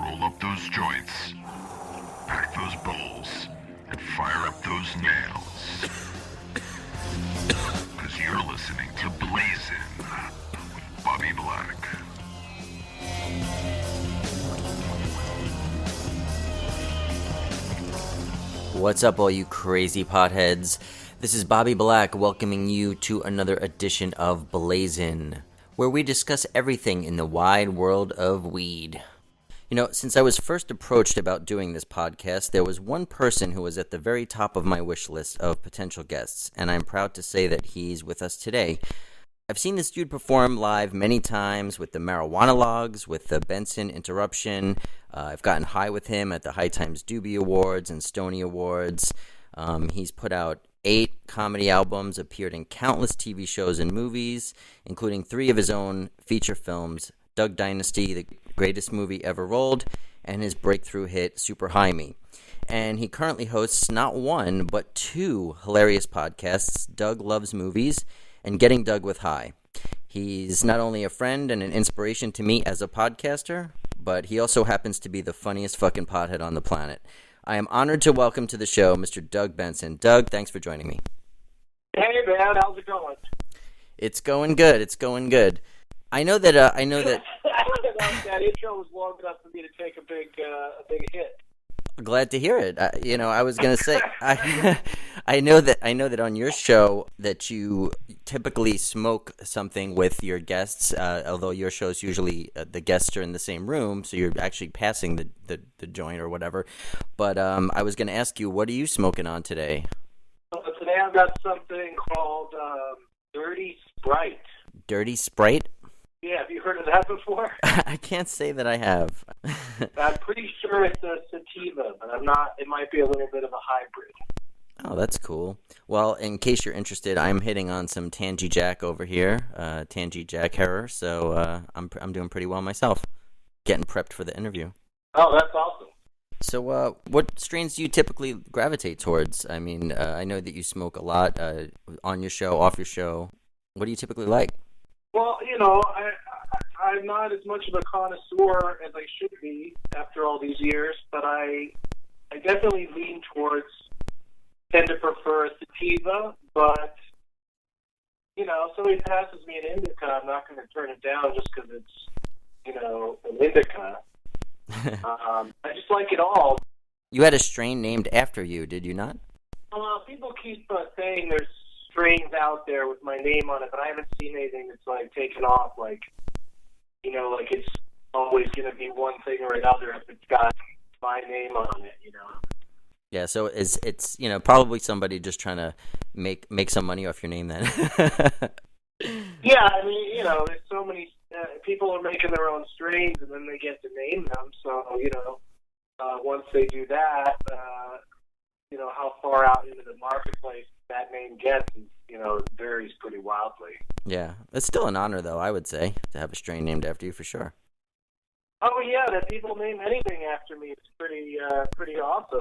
roll up those joints, pack those bowls, and fire up those nails. Because you're listening to Blazin with Bobby Black. What's up, all you crazy potheads? This is Bobby Black welcoming you to another edition of Blazin, where we discuss everything in the wide world of weed. You know, since I was first approached about doing this podcast, there was one person who was at the very top of my wish list of potential guests, and I'm proud to say that he's with us today. I've seen this dude perform live many times with the Marijuana-Logues, with the Benson Interruption. I've gotten high with him at the High Times Doobie Awards and Stony Awards. He's put out 8 comedy albums, appeared in countless TV shows and movies, including 3 of his own feature films, Duck Dynasty, the greatest movie ever rolled, and his breakthrough hit, Super High Me. And he currently hosts not one, but 2 hilarious podcasts, Doug Loves Movies and Getting Doug with High. He's not only a friend and an inspiration to me as a podcaster, but he also happens to be the funniest fucking pothead on the planet. I am honored to welcome to the show Mr. Doug Benson. Doug, thanks for joining me. Hey man, how's it going? It's going good. It's going good. I know that. That intro was long enough for me to take a big hit. Glad to hear it. I was gonna say, I know that on your show that you typically smoke something with your guests. Although your show's usually the guests are in the same room, so you're actually passing the joint or whatever. But I was gonna ask you, what are you smoking on today? Today I've got something called Dirty Sprite. Dirty Sprite? Yeah, have you heard of that before? I can't say that I have. I'm pretty sure it's a sativa, but I'm not. It might be a little bit of a hybrid. Oh, that's cool. Well, in case you're interested, I'm hitting on some Tangy Jack over here, Tangy Jack Herrer, so I'm doing pretty well myself. Getting prepped for the interview. Oh, that's awesome. So, what strains do you typically gravitate towards? I mean, I know that you smoke a lot on your show, off your show. What do you typically like? Well, I'm not as much of a connoisseur as I should be after all these years, but I definitely tend to prefer a sativa, but, if somebody passes me an indica, I'm not going to turn it down just because it's, an indica. I just like it all. You had a strain named after you, did you not? People keep saying there's strains out there with my name on it, but I haven't seen anything that's taken off. It's always going to be one thing or another if it's got my name on it. Yeah, so it's probably somebody just trying to make some money off your name then. Yeah, there's so many people are making their own strains and then they get to name them. So once they do that, how far out into the marketplace that name gets, it varies pretty wildly. Yeah, it's still an honor, though, I would say, to have a strain named after you for sure. Oh yeah, that people name anything after me is pretty awesome.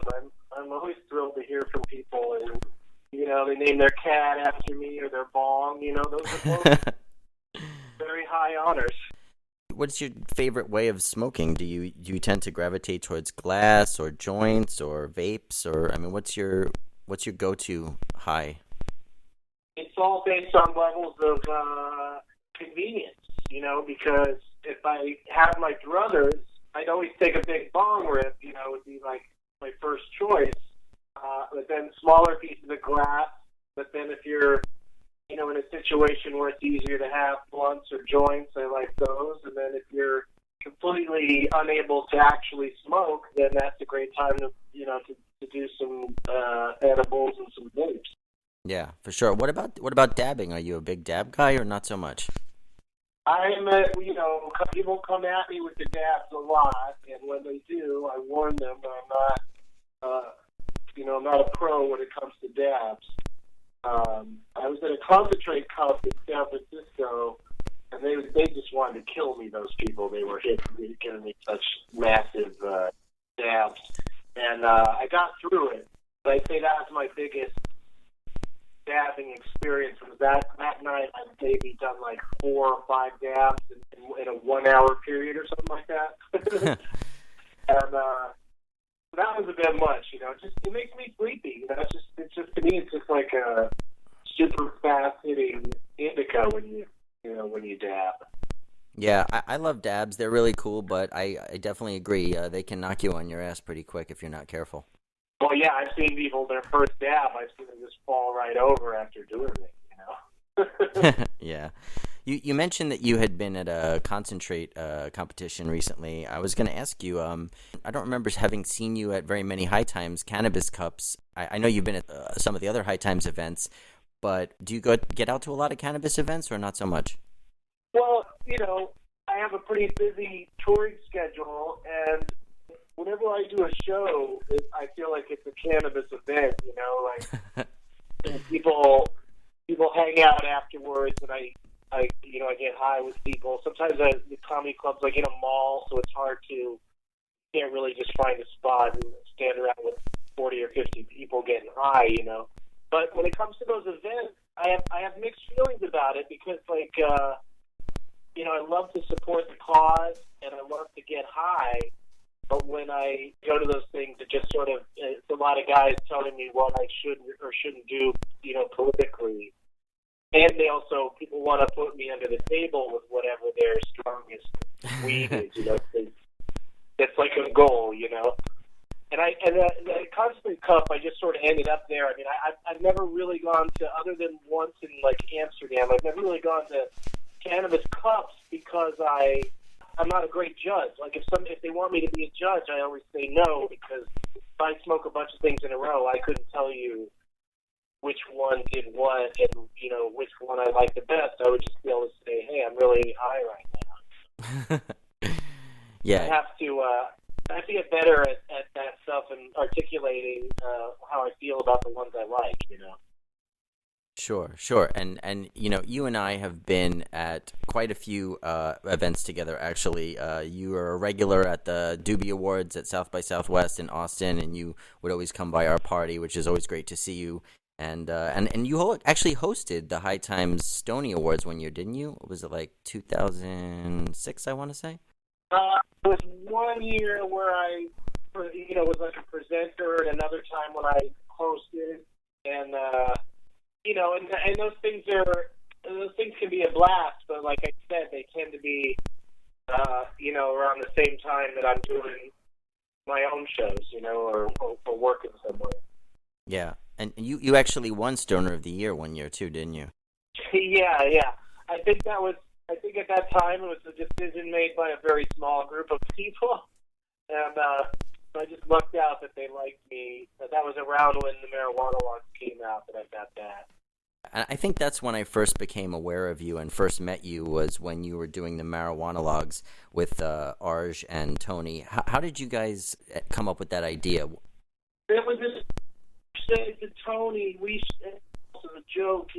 I'm always thrilled to hear from people, and they name their cat after me or their bong. Those are both very high honors. What's your favorite way of smoking? Do you tend to gravitate towards glass or joints or vapes, or what's your go-to high? It's all based on levels of convenience, because if I have my druthers, I'd always take a big bong rip, would be like my first choice. But then smaller pieces of glass. But then if you're, in a situation where it's easier to have blunts or joints, I like those. And then if you're completely unable to actually smoke, then that's a great time to do some edibles and some vapes. Yeah, for sure. What about dabbing? Are you a big dab guy or not so much? People come at me with the dabs a lot, and when they do, I warn them that I'm not a pro when it comes to dabs. I was at a concentrate cup in San Francisco, and they just wanted to kill me, those people. They were giving me such massive dabs. And I got through it. But I'd say that was my biggest dabbing experience. Was that night I'd maybe done like 4 or 5 dabs in a 1 hour period or something like that. And that was a bit much, it makes me sleepy. It's just to me, it's just like a super fast hitting indica when you dab. Yeah, I love dabs. They're really cool, but I definitely agree. They can knock you on your ass pretty quick if you're not careful. Well, yeah, I've seen people, their first dab, I've seen them just fall right over after doing it, Yeah. You mentioned that you had been at a concentrate competition recently. I was going to ask you, I don't remember having seen you at very many High Times Cannabis Cups. I know you've been at some of the other High Times events, but do you get out to a lot of cannabis events or not so much? Well, I have a pretty busy touring schedule, and whenever I do a show, I feel like it's a cannabis event, and people hang out afterwards, and I get high with people. Sometimes the comedy club's like in a mall, so it's hard can't really just find a spot and stand around with 40 or 50 people getting high, But when it comes to those events, I have mixed feelings about it because, I love to support the cause and I love to get high. But when I go to those things, it just sort of, it's a lot of guys telling me what I should or shouldn't do, politically. And people want to put me under the table with whatever their strongest weed is, it's like a goal, And the Concentrate Cup, I just sort of ended up there. I mean, I've never really gone to, other than once in Amsterdam, I've never really gone to Cannabis Cups because I'm not a great judge. Like if they want me to be a judge, I always say no because if I smoke a bunch of things in a row, I couldn't tell you which one did what and which one I like the best. I would just be able to say, hey, I'm really high right now. Yeah. I have to get better at that stuff and articulating how I feel about the ones I like. Sure. And you and I have been at quite a few events together, actually. You were a regular at the Doobie Awards at South by Southwest in Austin, and you would always come by our party, which is always great to see you. And you actually hosted the High Times Stony Awards one year, didn't you? Was it like 2006, I want to say? It was 1 year where I, was like a presenter, and another time when I hosted, and and those things can be a blast, but like I said, they tend to be, around the same time that I'm doing my own shows, or working somewhere. Yeah, and you actually won Stoner of the Year 1 year too, didn't you? Yeah. I think at that time it was a decision made by a very small group of people, and I just lucked out that they liked me. That was around when the Marijuana-Logues came out that I got that. I think that's when I first became aware of you and first met you was when you were doing the Marijuana-Logues with Arj and Tony. How did you guys come up with that idea? It was just said to Tony, we should, also a joke,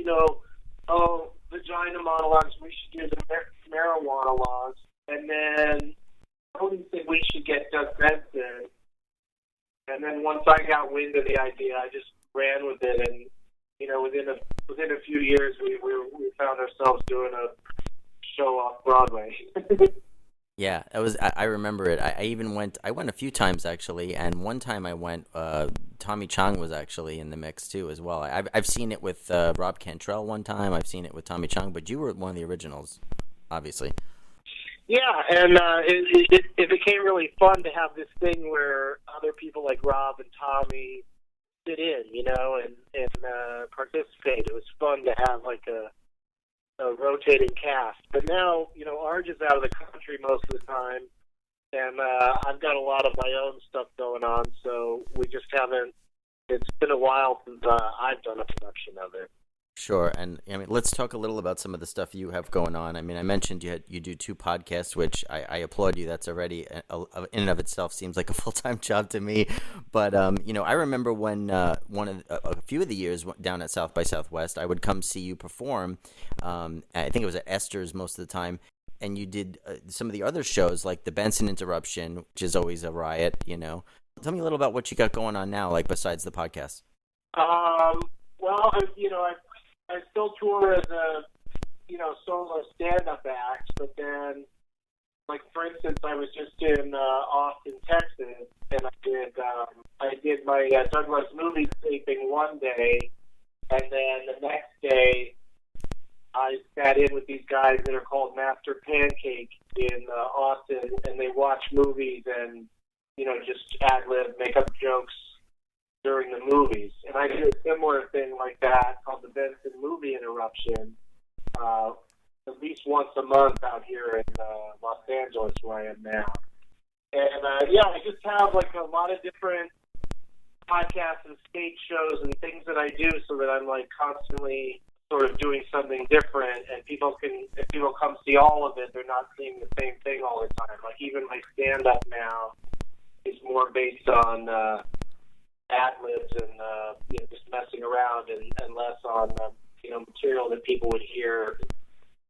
vagina monologues, we should do the Marijuana-Logues. And then Tony said we should get Doug Benson. And then once I got wind of the idea, I just ran with it. And, within a few years, we found ourselves doing a show off Broadway. Yeah, I remember it. I went a few times actually, and one time I went, Tommy Chong was actually in the mix too as well. I've seen it with Rob Cantrell one time. I've seen it with Tommy Chong, but you were one of the originals, obviously. Yeah, and it became really fun to have this thing where other people like Rob and Tommy sit in, and participate. It was fun to have like a rotating cast. But now, Arj is out of the country most of the time, and I've got a lot of my own stuff going on, so we just haven't, it's been a while since I've done a production of it. Sure, and let's talk a little about some of the stuff you have going on. I mentioned you do 2 podcasts, which I applaud you. That's already in and of itself seems like a full-time job to me. But I remember when a few of the years down at South by Southwest, I would come see you perform. I think it was at Esther's most of the time, and you did some of the other shows like the Benson Interruption, which is always a riot. Tell me a little about what you got going on now, like besides the podcast. Well, I still tour as a, solo stand-up act, but then like for instance, I was just in Austin, Texas, and I did my Doug Benson movie taping one day, and then the next day I sat in with these guys that are called Master Pancake in Austin, and they watch movies and just ad lib, make up jokes during the movies. And I do a similar thing like that called the Benson Movie Interruption. At least once a month out here in Los Angeles, where I am now. And I just have like a lot of different podcasts and stage shows and things that I do, so that I'm like constantly sort of doing something different. And if people come see all of it, they're not seeing the same thing all the time. Like even my stand-up now is more based on ad libs and just messing around, and less on material that people would hear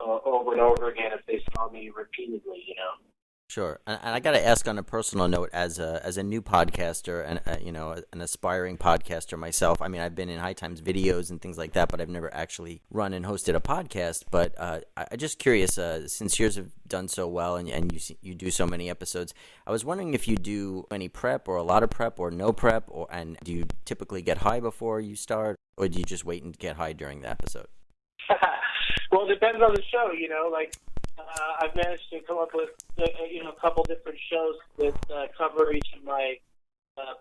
over and over again if they saw me repeatedly, Sure, and I got to ask on a personal note, as a new podcaster and an aspiring podcaster myself. I mean, I've been in High Times videos and things like that, but I've never actually run and hosted a podcast. But I'm just curious, since yours have done so well and you do so many episodes, I was wondering if you do any prep or a lot of prep or no prep, and do you typically get high before you start, or do you just wait and get high during the episode? Well, it depends on the show, I've managed to come up with, a couple different shows that cover each of my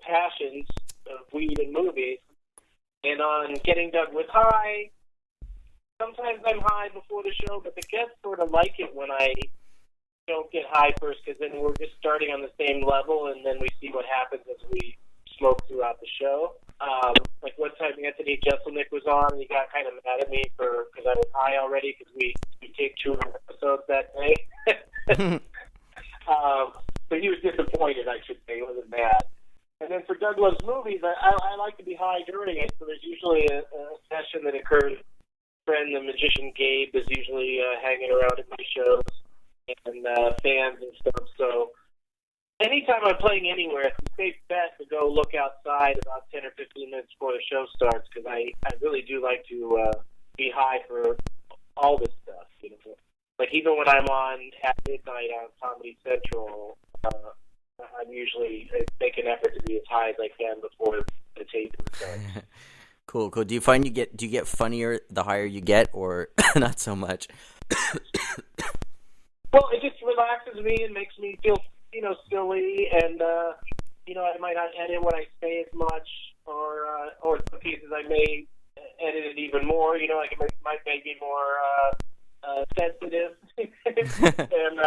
passions of weed and movies. And on Getting Doug with High, sometimes I'm high before the show, but the guests sort of like it when I don't get high first, because then we're just starting on the same level, and then we see what happens as we smoke throughout the show. Like one time Anthony Jeselnik was on, and he got kind of mad at me because I was high already, because we taped 2 episodes that day. But he was disappointed, I should say. He wasn't mad. And then for Doug Loves Movies, I like to be high during it, so there's usually a session that occurs. Friend, the magician Gabe, is usually hanging around at my shows, and fans and stuff. So anytime I'm playing anywhere, it's a safe bet to go look outside about 10 or 15 minutes before the show starts, because I really do like to be high for all this stuff. Like even when I'm on at midnight on Comedy Central, I'm usually make an effort to be as high as I can before the tape starts. Cool. Do you find do you get funnier the higher you get, or not so much? Well, it just relaxes me and makes me feel silly, and I might not edit what I say as much, or some pieces I may edit it even more. Like it might make me more sensitive. And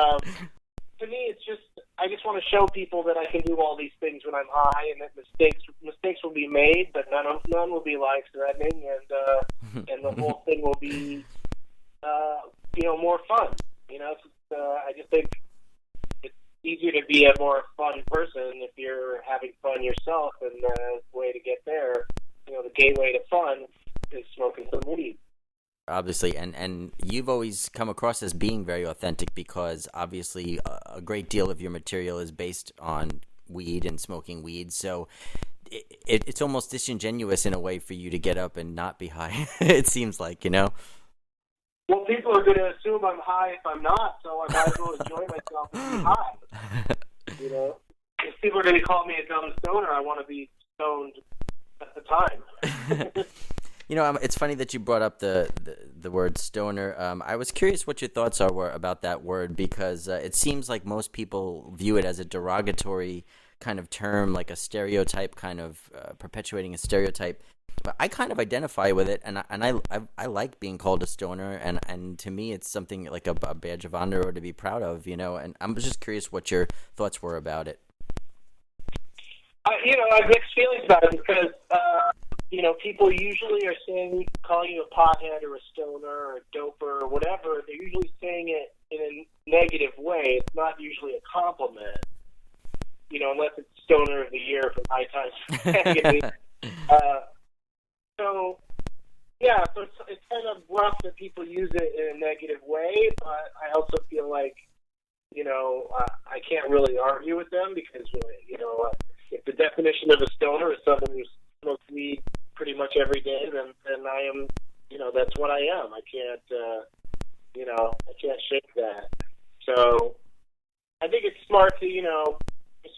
to me, it's just I just want to show people that I can do all these things when I'm high, and that mistakes will be made, but none will be life-threatening, and the whole thing will be more fun. I just think it's easier to be a more fun person if you're having fun yourself, and the way to get there, the gateway to fun is smoking some weed. Obviously, and you've always come across as being very authentic, because obviously a great deal of your material is based on weed and smoking weed, so it's almost disingenuous in a way for you to get up and not be high. It seems like, Well, people are going to assume I'm high if I'm not, so I might as well enjoy myself and be high. If people are going to call me a dumb stoner, I want to be stoned at the time. It's funny that you brought up the word stoner. I was curious what your thoughts were about that word, because it seems like most people view it as a derogatory kind of term, like a stereotype, kind of perpetuating a stereotype. But I kind of identify with it, and I like being called a stoner, and to me it's something like a badge of honor or to be proud of, and I'm just curious what your thoughts were about it. I have mixed feelings about it, because people usually are calling you a pothead or a stoner or a doper or whatever. They're usually saying it in a negative way. It's not usually a compliment, unless it's Stoner of the Year from High Times. So it's kind of rough that people use it in a negative way, but I also feel like, I can't really argue with them, because, if the definition of a stoner is someone who smokes weed pretty much every day, then I am, that's what I am. I can't shake that. So I think it's smart to,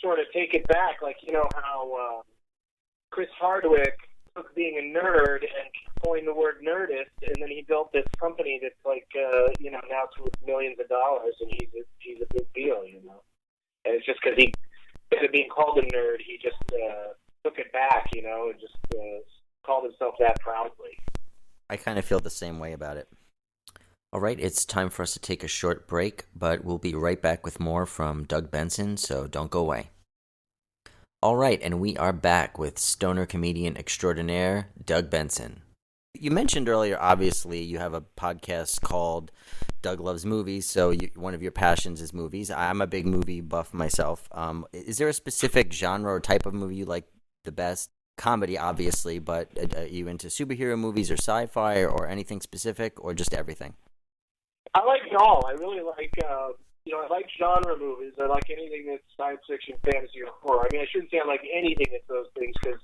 sort of take it back, like, how Chris Hardwick took being a nerd and coined the word nerdist, and then he built this company that's like, now it's worth millions of dollars, and he's a big deal, And it's just because instead of being called a nerd, he just took it back, and just called himself that proudly. I kind of feel the same way about it. All right, it's time for us to take a short break, but we'll be right back with more from Doug Benson, so don't go away. All right, and we are back with stoner comedian extraordinaire, Doug Benson. You mentioned earlier, obviously, you have a podcast called Doug Loves Movies, so one of your passions is movies. I'm a big movie buff myself. Is there a specific genre or type of movie you like the best? Comedy, obviously, but are you into superhero movies or sci-fi or anything specific, or just everything? I like it all. I really like, I like genre movies. I like anything that's science fiction, fantasy, or horror. I mean, I shouldn't say I like anything that's those things, because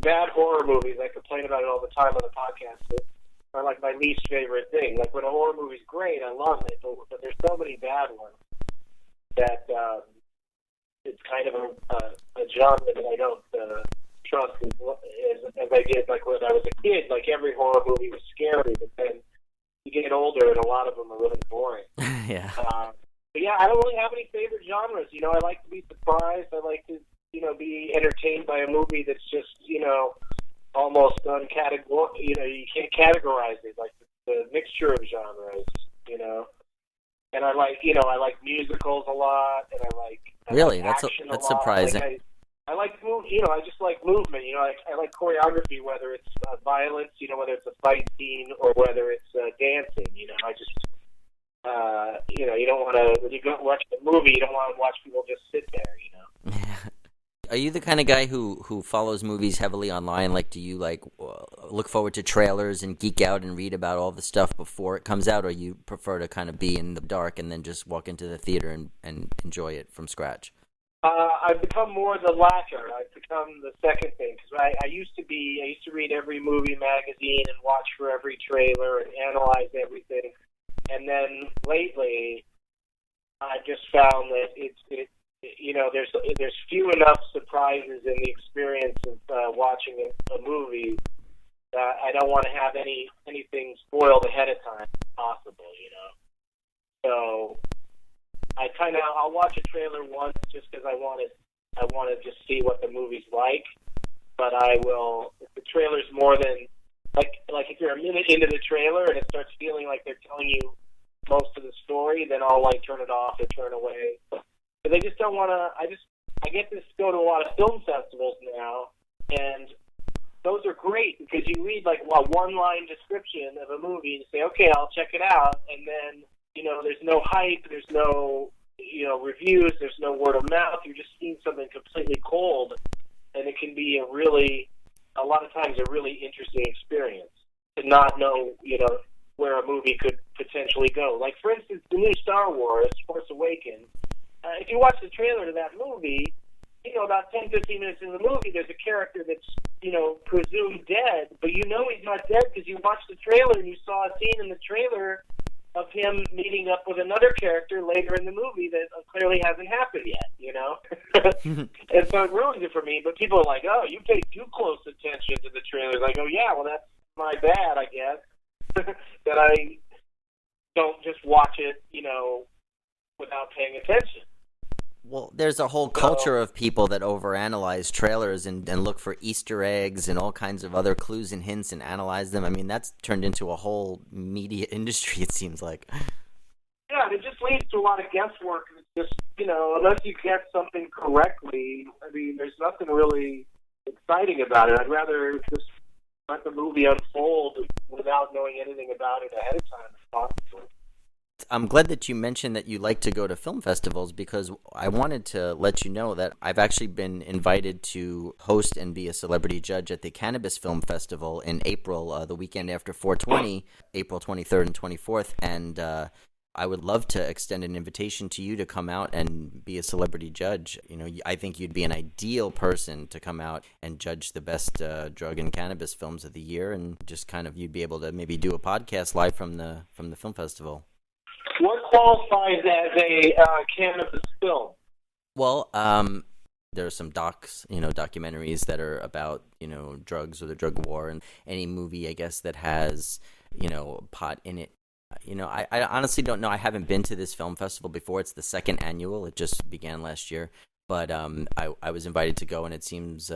bad horror movies, I complain about it all the time on the podcast, are like my least favorite thing. Like, when a horror movie's great, I love it, but there's so many bad ones that it's kind of a genre that I don't trust as I did, like, when I was a kid. Like, every horror movie was scary, but then you get older, and a lot of them are really boring. Yeah. But yeah, I don't really have any favorite genres. I like to be surprised. I like to, be entertained by a movie that's just, almost uncategor. You can't categorize it. Like the mixture of genres. And I like, I like musicals a lot, and I like really, like that's surprising. Like I like move. I just like movement. I like choreography, whether it's violence, whether it's a fight scene or whether it's dancing. I just, you don't want to, when you go watch the movie, you don't want to watch people just sit there. Are you the kind of guy who follows movies heavily online? Like, do you look forward to trailers and geek out and read about all the stuff before it comes out, or you prefer to kind of be in the dark and then just walk into the theater and enjoy it from scratch? I've become more the latter. I've become the second thing, because I used to read every movie magazine and watch for every trailer and analyze everything. And then lately, I just found that there's few enough surprises in the experience of watching a movie that I don't want to have anything spoiled ahead of time if possible. So I'll watch a trailer once just because I want to just see what the movie's like. But I will, if the trailer's more than like if you're a minute into the trailer and it starts feeling like they're telling you most of the story, then I'll turn it off or turn away. But I just don't want to. I get to go to a lot of film festivals now, and those are great because you read a one-line description of a movie and say, okay, I'll check it out, and then there's no hype, there's no reviews, there's no word of mouth. You're just seeing something completely cold, and it can be a lot of times a really interesting experience to not know where a movie could potentially go. Like, for instance, the new Star Wars, Force Awakens. If you watch the trailer to that movie, about 10, 15 minutes into the movie, there's a character that's, presumed dead, but he's not dead because you watched the trailer and you saw a scene in the trailer of him meeting up with another character later in the movie that clearly hasn't happened yet, And so it ruins it for me, but people are like, oh, you pay too close attention to the trailers. I go, yeah, well, that's my bad, I guess, that I don't just watch it, without paying attention. Well, there's a whole culture of people that overanalyze trailers and look for Easter eggs and all kinds of other clues and hints and analyze them. I mean, that's turned into a whole media industry, it seems like. Yeah, it just leads to a lot of guesswork. It's just, unless you get something correctly, I mean, there's nothing really exciting about it. I'd rather just let the movie unfold without knowing anything about it ahead of time if possible. I'm glad that you mentioned that you like to go to film festivals, because I wanted to let you know that I've actually been invited to host and be a celebrity judge at the CANNABIS Film Festival in April, the weekend after 420, April 23rd and 24th, and I would love to extend an invitation to you to come out and be a celebrity judge. I think you'd be an ideal person to come out and judge the best drug and cannabis films of the year, and just kind of you'd be able to maybe do a podcast live from the film festival. What qualifies as a cannabis film? Well, there are some documentaries that are about, drugs or the drug war, and any movie, I guess, that has, pot in it. I honestly don't know. I haven't been to this film festival before. It's the second annual. It just began last year. But I was invited to go, and it seems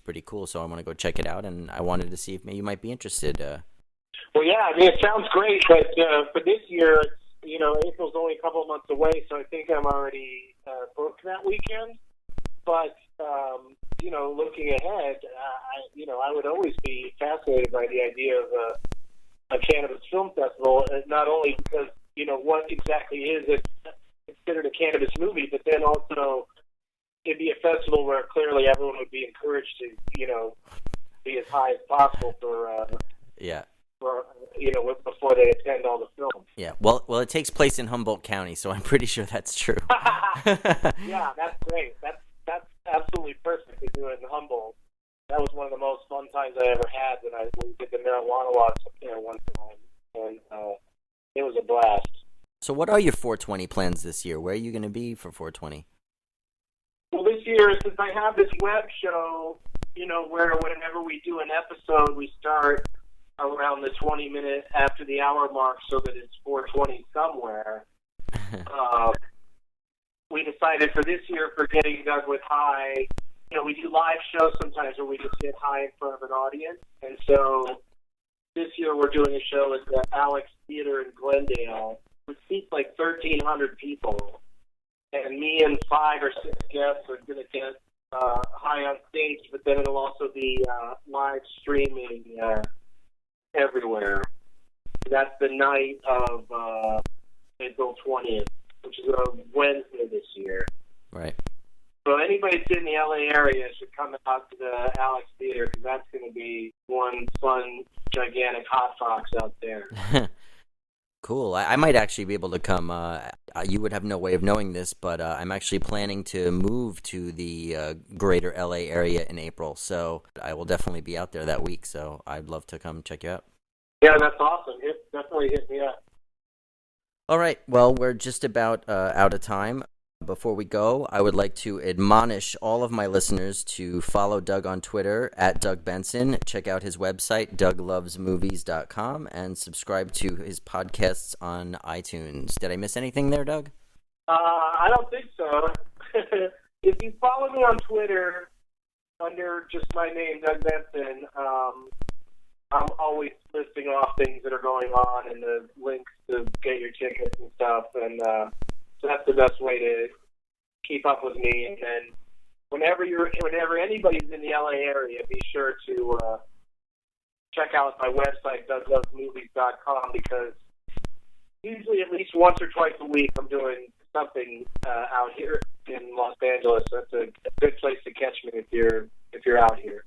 pretty cool. So I want to go check it out, and I wanted to see if maybe you might be interested. Well, yeah, I mean, it sounds great, but for this year, April's only a couple of months away, so I think I'm already booked that weekend. But, looking ahead, I would always be fascinated by the idea of a cannabis film festival, and not only because, what exactly is it considered a cannabis movie, but then also it'd be a festival where clearly everyone would be encouraged to, be as high as possible before they attend all the films. Yeah, well, it takes place in Humboldt County, so I'm pretty sure that's true. Yeah, that's great. That's absolutely perfect to do it in Humboldt. That was one of the most fun times I ever had when we did the Marijuana-Logues up there one time, and it was a blast. So what are your 420 plans this year? Where are you going to be for 420? Well, this year, since I have this web show, where whenever we do an episode, we start around the 20-minute after the hour mark so that it's 420 somewhere. We decided for this year, for Getting Doug with High, we do live shows sometimes where we just get high in front of an audience. And so this year we're doing a show at the Alex Theater in Glendale, which seats like 1,300 people. And me and 5 or 6 guests are going to get high on stage, but then it'll also be live streaming everywhere. That's the night of April 20th, which is a Wednesday this year. Right. So anybody that's in the LA area should come out to the Alex Theater, because that's going to be one fun, gigantic hot box out there. Cool. I might actually be able to come. You would have no way of knowing this, but I'm actually planning to move to the greater LA area in April, so I will definitely be out there that week, so I'd love to come check you out. Yeah, that's awesome. Definitely hit me up. All right. Well, we're just about out of time. Before we go, I would like to admonish all of my listeners to follow Doug on Twitter at Doug Benson, check out his website, douglovesmovies.com, and subscribe to his podcasts on iTunes. Did I miss anything there, Doug? I don't think so. If you follow me on Twitter under just my name, Doug Benson, I'm always listing off things that are going on and the links to get your tickets and stuff, and so that's the best way to keep up with me. And then whenever anybody's in the LA area, be sure to check out my website, douglovesmovies.com, because usually at least once or twice a week I'm doing something out here in Los Angeles. That's a good place to catch me if you're out here.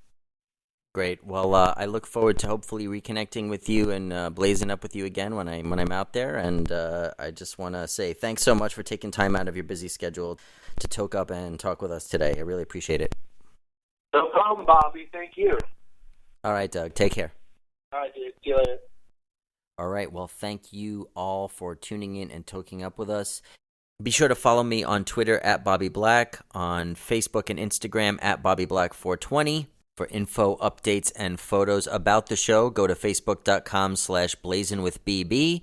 Great. Well, I look forward to hopefully reconnecting with you and blazing up with you again when I'm out there. And I just want to say thanks so much for taking time out of your busy schedule to toke up and talk with us today. I really appreciate it. No problem, Bobby. Thank you. All right, Doug. Take care. All right, dude. See you later. All right. Well, thank you all for tuning in and toking up with us. Be sure to follow me on Twitter at Bobby Black, on Facebook and Instagram at BobbyBlack420. For info, updates, and photos about the show, go to facebook.com/blazinwithbb.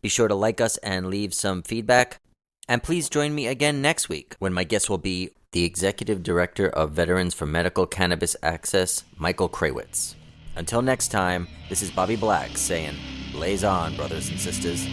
Be sure to like us and leave some feedback. And please join me again next week when my guest will be the Executive Director of Veterans for Medical Cannabis Access, Michael Krawitz. Until next time, this is Bobby Black saying, blaze on, brothers and sisters.